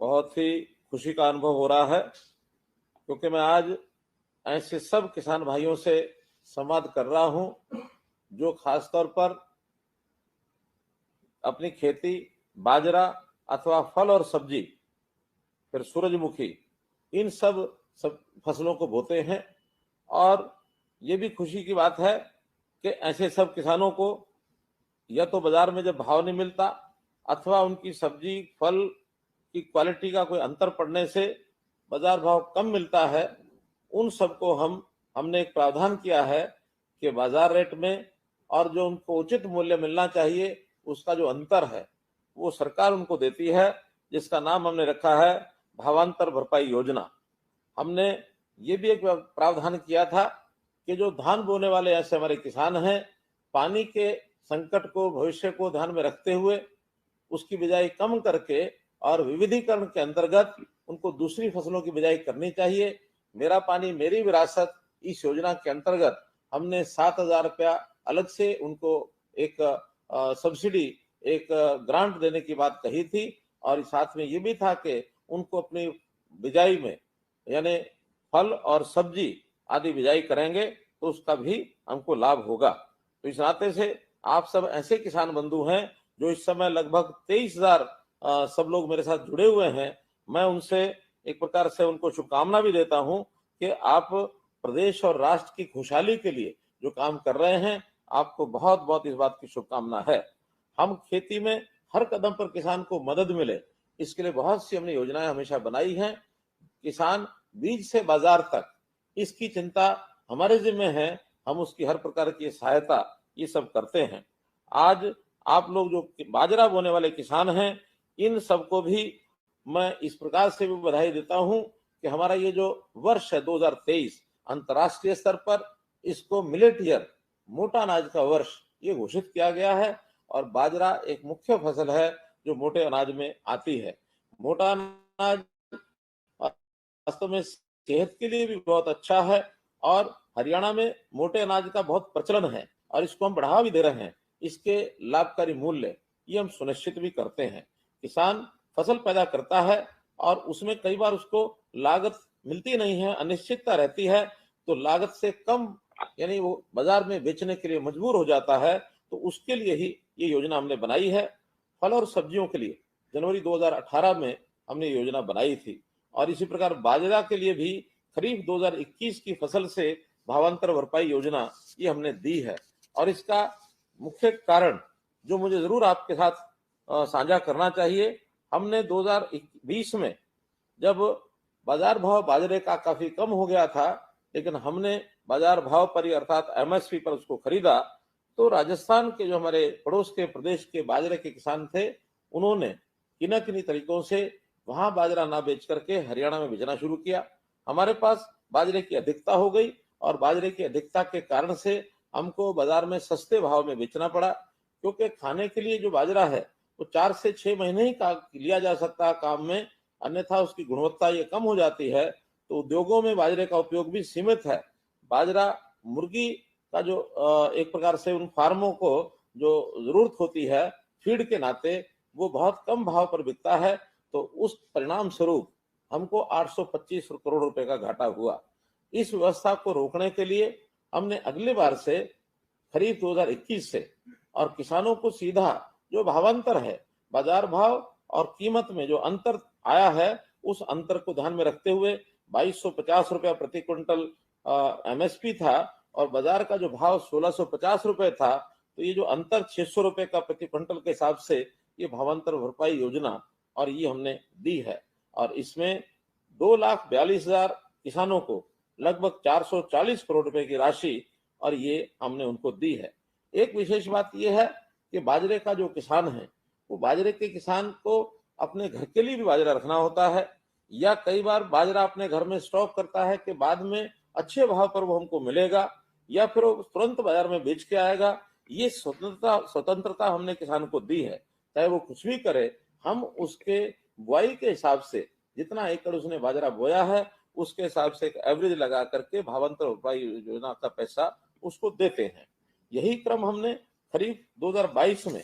बहुत ही खुशी का अनुभव हो रहा है, क्योंकि मैं आज ऐसे सब किसान भाइयों से संवाद कर रहा हूं जो खासतौर पर अपनी खेती बाजरा अथवा फल और सब्जी, फिर सूरजमुखी, इन सब फसलों को बोते हैं। और ये भी खुशी की बात है कि ऐसे सब किसानों को या तो बाजार में जब भाव नहीं मिलता अथवा उनकी सब्जी फल की क्वालिटी का कोई अंतर पड़ने से बाजार भाव कम मिलता है, उन सबको हमने एक प्रावधान किया है कि बाजार रेट में और जो उनको उचित मूल्य मिलना चाहिए उसका जो अंतर है वो सरकार उनको देती है, जिसका नाम हमने रखा है भावांतर भरपाई योजना। हमने ये भी एक प्रावधान किया था कि जो धान बोने वाले ऐसे हमारे किसान हैं, पानी के संकट को भविष्य को ध्यान में रखते हुए उसकी बिजाई कम करके और विविधीकरण के अंतर्गत उनको दूसरी फसलों की बिजाई करनी चाहिए। मेरा पानी मेरी विरासत इस योजना के अंतर्गत हमने 7,000 रुपया अलग से उनको एक सब्सिडी, एक ग्रांट देने की बात कही थी। और साथ में ये भी था कि उनको अपनी बिजाई में यानी फल और सब्जी आदि बिजाई करेंगे तो उसका भी हमको लाभ होगा। तो इस नाते से आप सब ऐसे किसान बंधु हैं जो इस समय लगभग 23,000 सब लोग मेरे साथ जुड़े हुए हैं। मैं उनसे एक प्रकार से उनको शुभकामना भी देता हूं कि आप प्रदेश और राष्ट्र की खुशहाली के लिए जो काम कर रहे हैं, आपको बहुत बहुत इस बात की शुभकामना है। हम खेती में हर कदम पर किसान को मदद मिले, इसके लिए बहुत सी हमने योजनाएं हमेशा बनाई हैं। किसान बीज से बाजार तक इसकी चिंता हमारे जिम्मे है, हम उसकी हर प्रकार की सहायता ये सब करते हैं। आज आप लोग जो बाजरा बोने वाले किसान हैं, इन सबको भी मैं इस प्रकार से भी बधाई देता हूं कि हमारा ये जो वर्ष है 2023 अंतर्राष्ट्रीय स्तर पर इसको मिलेट ईयर, मोटा अनाज का वर्ष, ये घोषित किया गया है। और बाजरा एक मुख्य फसल है जो मोटे अनाज में आती है। मोटा अनाज वास्तव में सेहत के लिए भी बहुत अच्छा है और हरियाणा में मोटे अनाज का बहुत प्रचलन है और इसको हम बढ़ावा भी दे रहे हैं। इसके लाभकारी मूल्य ये हम सुनिश्चित भी करते हैं। किसान फसल पैदा करता है और उसमें कई बार उसको लागत मिलती नहीं है, अनिश्चितता रहती है, तो लागत से कम यानी वो बाजार में बेचने के लिए मजबूर हो जाता है। तो उसके लिए ही ये योजना हमने बनाई है। फल और सब्जियों के लिए जनवरी 2018 में हमने योजना बनाई थी। और इसी प्रकार बाजरा के लिए भी खरीफ 2021 की फसल से भावांतर भरपाई योजना ये हमने दी है। और इसका मुख्य कारण जो मुझे जरूर आपके साथ साझा करना चाहिए, हमने 2020 में जब बाजार भाव बाजरे का काफी कम हो गया था, लेकिन हमने बाजार भाव पर अर्थात एमएसपी पर उसको खरीदा, तो राजस्थान के जो हमारे पड़ोस के प्रदेश के बाजरे के किसान थे, उन्होंने किन्हीं किन्हीं तरीकों से वहां बाजरा ना बेच करके हरियाणा में बेचना शुरू किया। हमारे पास बाजरे की अधिकता हो गई और बाजरे की अधिकता के कारण से हमको बाजार में सस्ते भाव में बेचना पड़ा, क्योंकि खाने के लिए जो बाजरा है वो 4 से 6 महीने ही लिया जा सकता है काम में, अन्यथा उसकी गुणवत्ता ये कम हो जाती है। तो उद्योगों में बाजरे का उपयोग भी सीमित है। बाजरा मुर्गी का जो एक प्रकार से उन फार्मों को जो जरूरत होती है फीड के नाते, वो बहुत कम भाव पर बिकता है। तो उस परिणाम स्वरूप हमको 825 करोड़ रुपए का घाटा हुआ। इस व्यवस्था को रोकने के लिए हमने अगले बार से खरीफ 2021 से और किसानों को सीधा जो भावांतर है, बाजार भाव और कीमत में जो अंतर आया है, उस अंतर को ध्यान में रखते हुए 2250 रुपया प्रति क्विंटल एमएसपी था और बाजार का जो भाव 1650 रुपए था। तो ये जो अंतर 600 रुपए का प्रति क्विंटल के हिसाब से ये भावांतर भरपाई योजना और ये हमने दी है। और इसमें 2,42,000 किसानों को लगभग 440 करोड़ रुपए की राशि और ये हमने उनको दी है। एक विशेष बात यह है कि बाजरे का जो किसान है, वो बाजरे के किसान को अपने घर के लिए भी बाजरा रखना होता है, या कई बार बाजरा अपने घर में स्टॉक करता है कि बाद में अच्छे भाव पर वो हमको मिलेगा, या फिर वो तुरंत बाजार में बेच के आएगा। ये स्वतंत्रता हमने किसान को दी है, चाहे वो कुछ भी करे, हम उसके बुआई के हिसाब से जितना एकड़ उसने बाजरा बोया है उसके हिसाब से एक एवरेज लगा करके भावांतर भरपाई योजना का पैसा उसको देते हैं। यही क्रम हमने खरीफ 2022 में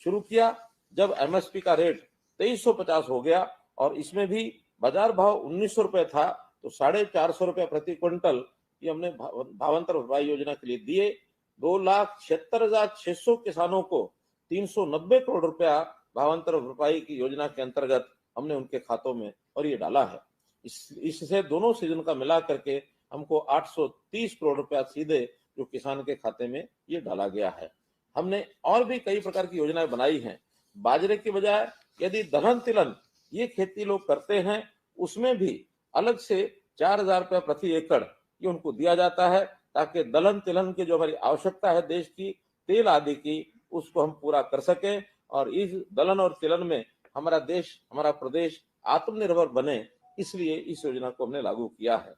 शुरू किया, जब एमएसपी का रेट 2350 हो गया और इसमें भी बाजार भाव 1900 रुपए था, तो 450 रुपए प्रति क्विंटल ये हमने भावांतर भरपाई योजना के लिए दिए। 2,76,600 किसानों को 390 करोड़ रुपया भावांतर भरपाई की योजना के अंतर्गत हमने उनके खातों में और ये डाला है। इससे दोनों सीजन का मिला करके हमको 830 करोड़ रुपया सीधे जो किसान के खाते में ये डाला गया है। हमने और भी कई प्रकार की योजनाएं बनाई हैं। बाजरे की बजाय यदि दलहन तिलहन ये खेती लोग करते हैं, उसमें भी अलग से 4,000 रुपया प्रति एकड़ ये उनको दिया जाता है, ताकि दलहन तिलहन की जो हमारी आवश्यकता है देश की तेल आदि की, उसको हम पूरा कर सकें और इस दलहन और तिलहन में हमारा देश, हमारा प्रदेश आत्मनिर्भर बने, इसलिए इस योजना को हमने लागू किया है।